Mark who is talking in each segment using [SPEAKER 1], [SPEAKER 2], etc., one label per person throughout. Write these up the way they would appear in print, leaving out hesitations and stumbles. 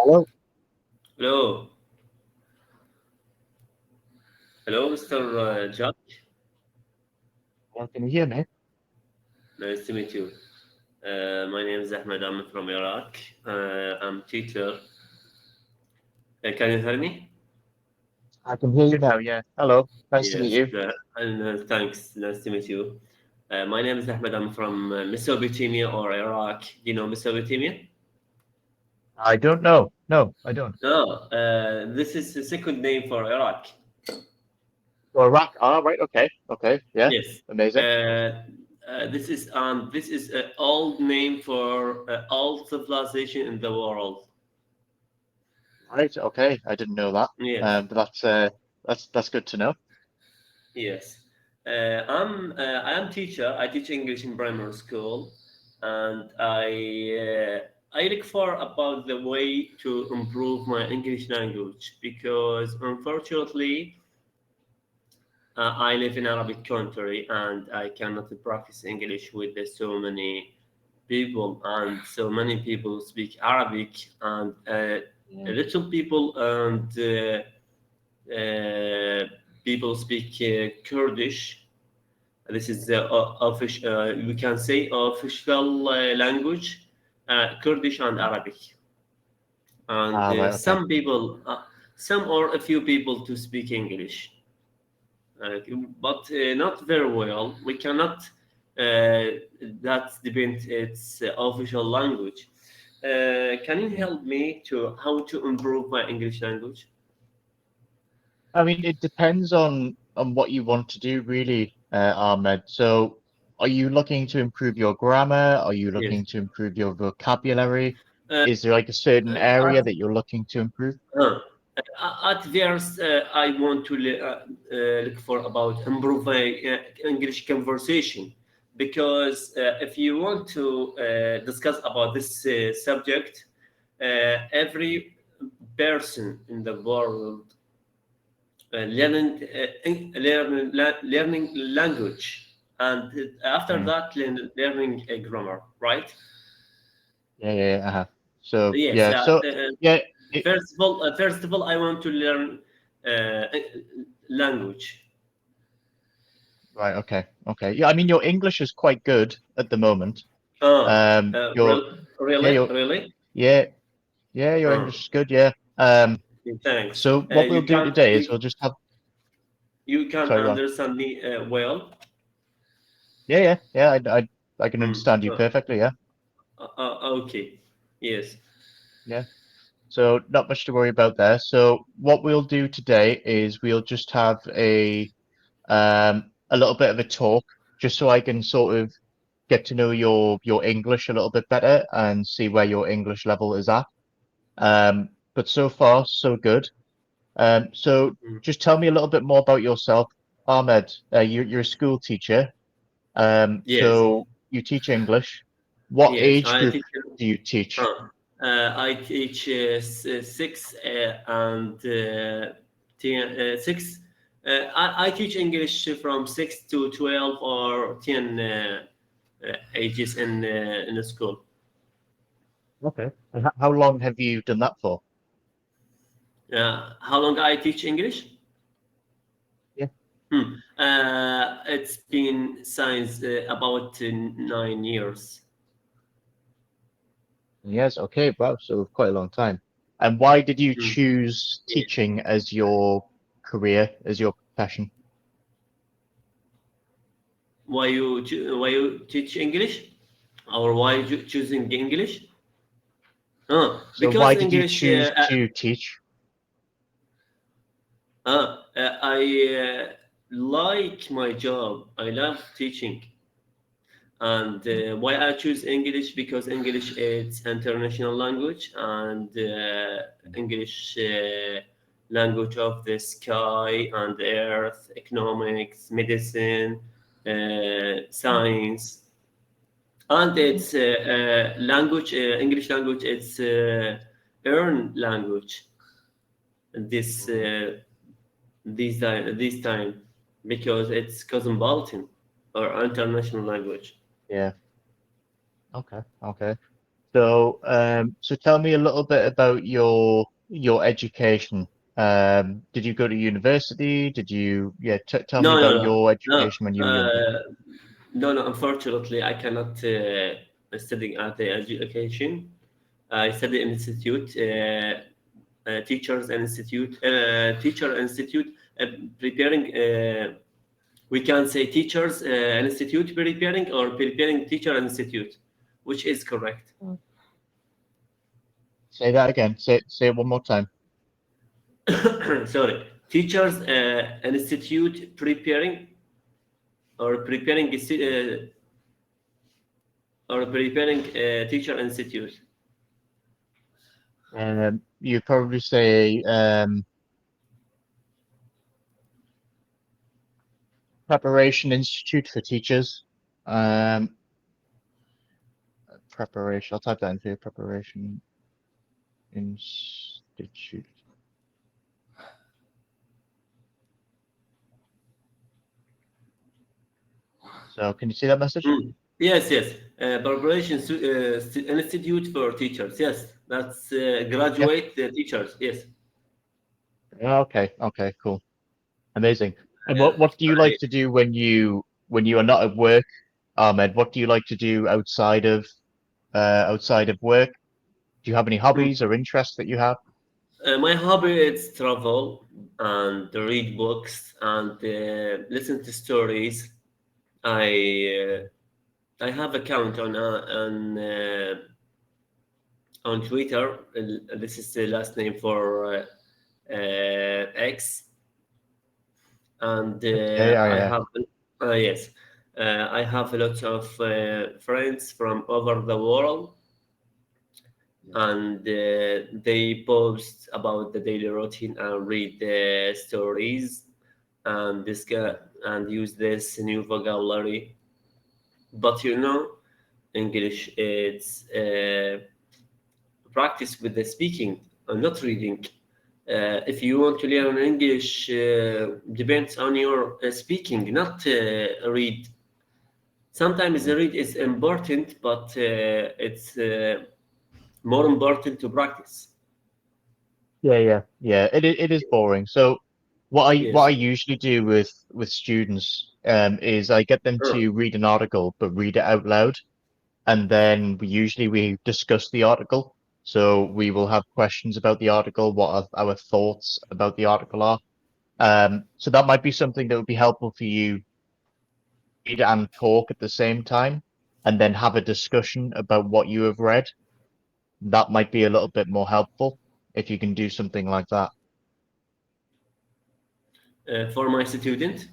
[SPEAKER 1] Hello.
[SPEAKER 2] Hello, hello, Mr. Judge.
[SPEAKER 1] Can you hear me?
[SPEAKER 2] Nice to meet you. My name is Ahmed. I'm from Iraq. I'm teacher. Can you hear me?
[SPEAKER 1] I can hear you now. Yeah. Hello. Nice to meet
[SPEAKER 2] Yes,
[SPEAKER 1] you.
[SPEAKER 2] and thanks. Nice to meet you. My name is Ahmed. I'm from Mesopotamia or Iraq. Do you know Mesopotamia?
[SPEAKER 1] I don't know. No, I don't.
[SPEAKER 2] No, this is the second name for Iraq.
[SPEAKER 1] Oh, Iraq. Ah, right. Okay. Okay. Yeah.
[SPEAKER 2] Yes.
[SPEAKER 1] Amazing.
[SPEAKER 2] This is an old name for all civilization in the world.
[SPEAKER 1] Right. Okay. I didn't know that.
[SPEAKER 2] Yes.
[SPEAKER 1] But that's good to know.
[SPEAKER 2] Yes, I am teacher. I teach English in primary school, and I look for about the way to improve my English language because unfortunately I live in Arabic country and I cannot practice English with so many people, and so many people speak Arabic, and a
[SPEAKER 1] Yeah.
[SPEAKER 2] little people and people speak Kurdish. This is the official, we can say official language, Kurdish and Arabic. And
[SPEAKER 1] Ah, right. Okay.
[SPEAKER 2] some or a few people to speak English, uh, but not very well. We cannot. That depends. It's official language. Can you
[SPEAKER 1] Yeah.
[SPEAKER 2] help me to how to improve my English language?
[SPEAKER 1] I mean, it depends on what you want to do, really, Ahmed. So, are you looking to improve your grammar? Are you
[SPEAKER 2] Yes.
[SPEAKER 1] looking to improve your vocabulary?
[SPEAKER 2] Uh,
[SPEAKER 1] Is there like a certain area
[SPEAKER 2] at
[SPEAKER 1] that you're looking to improve?
[SPEAKER 2] Uh, at first, I want to look for about improve my English conversation because if you want to discuss about this subject, every person in the world learning language, and after
[SPEAKER 1] Mm.
[SPEAKER 2] that learning grammar, right?
[SPEAKER 1] Yeah, yeah, yeah. So
[SPEAKER 2] Yes.
[SPEAKER 1] yeah, so yeah, it,
[SPEAKER 2] First of all, I want to learn language.
[SPEAKER 1] right, okay, okay. Yeah, I mean your English is quite good at the moment. Your yeah,
[SPEAKER 2] Really, really.
[SPEAKER 1] yeah, yeah, your
[SPEAKER 2] Uh,
[SPEAKER 1] English is good. Yeah.
[SPEAKER 2] Thanks.
[SPEAKER 1] So what we'll do today is we'll just have.
[SPEAKER 2] You can
[SPEAKER 1] Sorry, go on.
[SPEAKER 2] understand me well.
[SPEAKER 1] Yeah, yeah, yeah. I can
[SPEAKER 2] Mm.
[SPEAKER 1] understand you perfectly. Yeah,
[SPEAKER 2] Okay. Yes.
[SPEAKER 1] yeah. So not much to worry about there. So what we'll do today is we'll just have a little bit of a talk, just so I can sort of get to know your English a little bit better and see where your English level is at. But so far, so good. So
[SPEAKER 2] Mm.
[SPEAKER 1] just tell me a little bit more about yourself, Ahmed. You're a school teacher.
[SPEAKER 2] Yes.
[SPEAKER 1] So you teach English. What
[SPEAKER 2] Yes.
[SPEAKER 1] age group do you teach?
[SPEAKER 2] I teach six and 6. I teach English from 6 to 12 or 10 ages in the school.
[SPEAKER 1] Okay. And how long have you done that for?
[SPEAKER 2] How long I teach English?
[SPEAKER 1] Yeah.
[SPEAKER 2] It's been since about 9 years.
[SPEAKER 1] Yes. Okay. Wow. So quite a long time. And why did you
[SPEAKER 2] Hmm.
[SPEAKER 1] choose
[SPEAKER 2] Yeah.
[SPEAKER 1] teaching as your career, as your profession?
[SPEAKER 2] Why you teach English, or why you choosing English?
[SPEAKER 1] So
[SPEAKER 2] Because
[SPEAKER 1] why did you
[SPEAKER 2] English.
[SPEAKER 1] choose to teach?
[SPEAKER 2] I like my job. I love teaching, and why I choose English because English is international language, and English language of the sky and earth, economics, medicine, science, and it's language. English language. It's earn language. This this time because it's cosmopolitan or international language.
[SPEAKER 1] Yeah. Okay. Okay. So tell me a little bit about your education. Did you go to university? Did you, yeah, t tell me
[SPEAKER 2] No, no,
[SPEAKER 1] about
[SPEAKER 2] no,
[SPEAKER 1] your
[SPEAKER 2] no.
[SPEAKER 1] education when you were younger.
[SPEAKER 2] Uh, no, no. Unfortunately, I cannot study at the education. I study in institute, teachers institute, teacher institute, preparing. We can say teachers institute preparing or preparing teacher institute, which is correct.
[SPEAKER 1] Mm. Say that again. Say it one more time.
[SPEAKER 2] Sorry, teachers institute preparing or preparing or preparing teacher institute.
[SPEAKER 1] You probably say Preparation Institute for Teachers. Um, Preparation. I'll type that in for you. Preparation Institute. So can you see that message?
[SPEAKER 2] Mm. Yes, yes. Preparation institute for teachers. Yes, that's
[SPEAKER 1] Yeah.
[SPEAKER 2] graduate teachers. Yes.
[SPEAKER 1] Okay. Okay. Cool. Amazing. And
[SPEAKER 2] Uh,
[SPEAKER 1] what do you like
[SPEAKER 2] I,
[SPEAKER 1] to do when you are not at work, Ahmed? What do you like to do outside of work? Do you have any
[SPEAKER 2] mm.
[SPEAKER 1] hobbies or interests that you have?
[SPEAKER 2] My hobby is travel and read books and listen to stories. I have account on Twitter. This is the last name for X, and
[SPEAKER 1] Okay. Oh
[SPEAKER 2] I
[SPEAKER 1] yeah.
[SPEAKER 2] have yes, I have a lot of friends from over the world, and they post about the daily routine and read the stories and and use this new vocabulary. But English it's practice with the speaking and not reading. If you want to learn English, depends on your speaking, not read. Sometimes
[SPEAKER 1] Yeah.
[SPEAKER 2] the read is important, but it's more important to practice.
[SPEAKER 1] Yeah. It is boring. So what I
[SPEAKER 2] Yes.
[SPEAKER 1] usually do with students is I get them
[SPEAKER 2] Uh,
[SPEAKER 1] to read an article but read it out loud, and then we discuss the article. So we will have questions about the article, what our thoughts about the article are. So that might be something that would be helpful for you, read and talk at the same time, and then have a discussion about what you have read. That might be a little bit more helpful if you can do something like that.
[SPEAKER 2] for my student.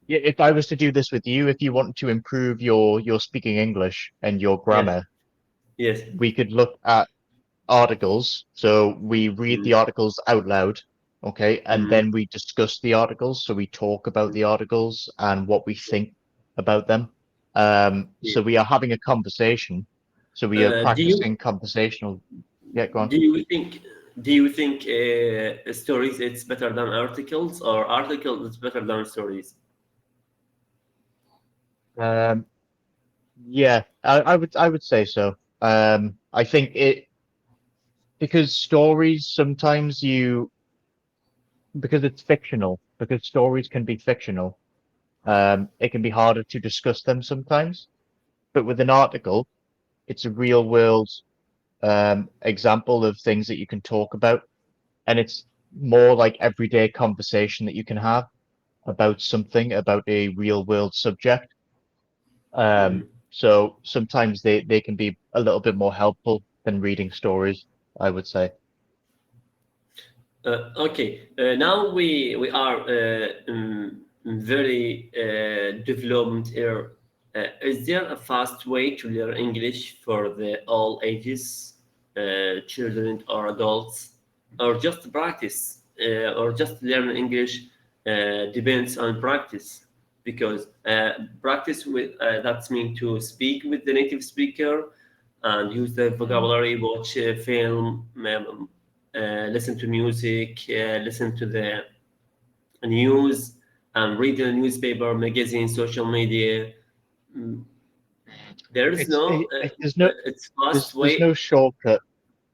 [SPEAKER 1] Yeah, if I was to do this with you, if you want to improve your speaking English and your
[SPEAKER 2] Yes.
[SPEAKER 1] grammar,
[SPEAKER 2] Yes.
[SPEAKER 1] we could look at articles. So we read
[SPEAKER 2] Mm,
[SPEAKER 1] the articles out loud, okay, and
[SPEAKER 2] mm,
[SPEAKER 1] then we discuss the articles. So we talk about the articles and what we think about them. So
[SPEAKER 2] yes.
[SPEAKER 1] we are having a conversation. So we are
[SPEAKER 2] Do you
[SPEAKER 1] practicing conversational. Yeah, go on.
[SPEAKER 2] do you think stories it's better than articles or articles it's better than stories?
[SPEAKER 1] Um, yeah, I would say so. I think it because stories sometimes because it's fictional, because stories can be fictional. It can be harder to discuss them sometimes. But with an article, it's a real world example of things that you can talk about, and it's more like everyday conversation that you can have about something, about a real world subject.
[SPEAKER 2] Mm.
[SPEAKER 1] So sometimes they can be a little bit more helpful than reading stories, I would say.
[SPEAKER 2] Okay, now we are very development here. Is there a fast way to learn English for the all ages, children or adults, or just practice, or just learn English depends on practice? Because practice with that's mean to speak with the native speaker and use the
[SPEAKER 1] Mm.
[SPEAKER 2] vocabulary, watch a film, listen to music, listen to the news, and read the newspaper, magazine, social media. Mm, There is no
[SPEAKER 1] there's no
[SPEAKER 2] it's fast
[SPEAKER 1] there's
[SPEAKER 2] way.
[SPEAKER 1] no shortcut.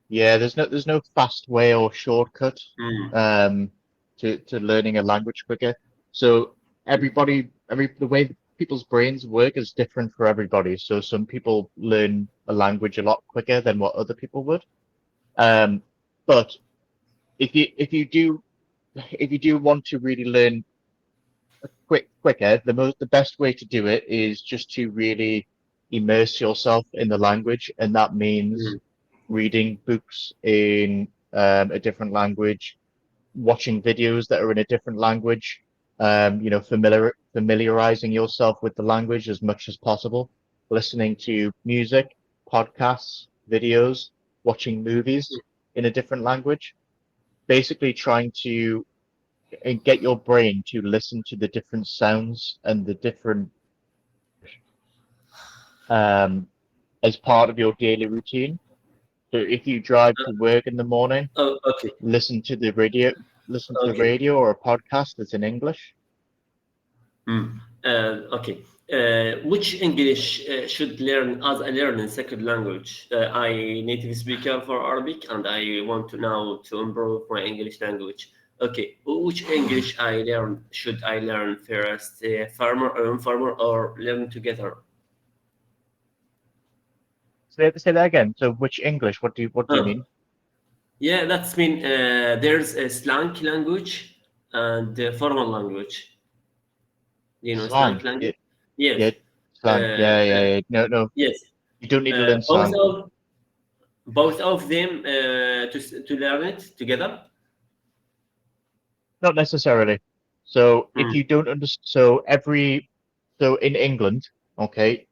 [SPEAKER 1] Yeah, there's no fast way or shortcut
[SPEAKER 2] Mm,
[SPEAKER 1] um to learning a language quicker. So the way people's brains work is different for everybody. So some people learn a language a lot quicker than what other people would. Um, but if you do want to really learn quicker, the best way to do it is just to really immerse yourself in the language, and that means
[SPEAKER 2] mm,
[SPEAKER 1] reading books in a different language, watching videos that are in a different language, familiarizing yourself with the language as much as possible, listening to music, podcasts, videos, watching movies in a different language, basically trying to get your brain to listen to the different sounds and the different um, as part of your daily routine. So if you drive to work in the morning,
[SPEAKER 2] oh, okay.
[SPEAKER 1] listen to the radio, listen to the
[SPEAKER 2] Okay.
[SPEAKER 1] radio or a podcast that's in English.
[SPEAKER 2] Okay. Which English should learn as a learning second language? I native speaker for Arabic, and I want to now to improve my English language. Okay, which English I learn should I learn first? Farmer or informer or learn together?
[SPEAKER 1] Say that again. So which English? What do you
[SPEAKER 2] Oh,
[SPEAKER 1] mean?
[SPEAKER 2] yeah, that's mean there's a slang language and formal language. Do you know slang
[SPEAKER 1] Slang.
[SPEAKER 2] language?
[SPEAKER 1] Yeah,
[SPEAKER 2] Yes.
[SPEAKER 1] yeah, slang. Yeah. No, no,
[SPEAKER 2] Yes.
[SPEAKER 1] you don't need to
[SPEAKER 2] Uh,
[SPEAKER 1] learn
[SPEAKER 2] both
[SPEAKER 1] slang.
[SPEAKER 2] of both of them to learn it together.
[SPEAKER 1] Not necessarily. So if
[SPEAKER 2] Mm,
[SPEAKER 1] you don't understand, so in England, okay,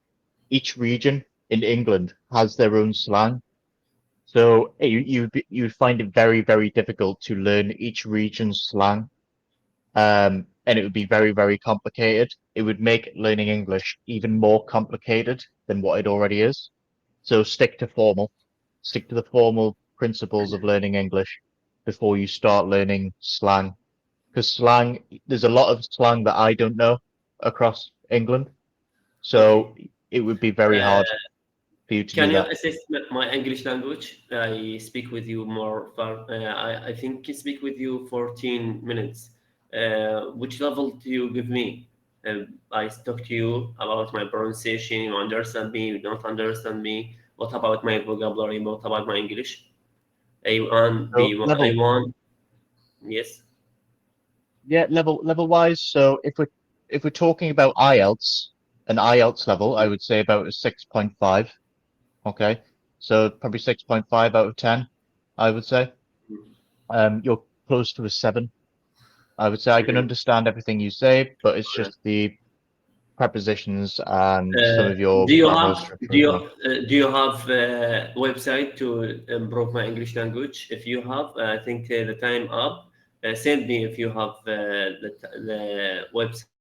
[SPEAKER 1] each region in England has their own slang. So you'd find it very difficult to learn each region's slang, and it would be very complicated. It would make learning English even more complicated than what it already is. So stick to the formal principles of learning English before you start learning slang. Because there's a lot of slang that I don't know across England,
[SPEAKER 2] okay.
[SPEAKER 1] so it would be very hard
[SPEAKER 2] Uh,
[SPEAKER 1] for you to
[SPEAKER 2] can
[SPEAKER 1] do
[SPEAKER 2] you
[SPEAKER 1] that.
[SPEAKER 2] assist my English language? I speak with you more. I think I speak with you 14 minutes. Which level do you give me? I talk to you about my pronunciation. You understand me? You don't understand me? What about my vocabulary? What about my English? A1,
[SPEAKER 1] So
[SPEAKER 2] B1, A1. Yes.
[SPEAKER 1] level wise. So if we're talking about IELTS, an IELTS level, I would say about a 6.5. Okay, so probably 6.5 out of 10, I would say. You're close to a 7. I would say I can
[SPEAKER 2] Mhm.
[SPEAKER 1] understand everything you say, but it's just the prepositions and some
[SPEAKER 2] Uh,
[SPEAKER 1] of your grammar structure
[SPEAKER 2] do
[SPEAKER 1] as
[SPEAKER 2] you
[SPEAKER 1] well.
[SPEAKER 2] do you have a website to improve my English language? If you have, I think the time up. Send me if you have the website.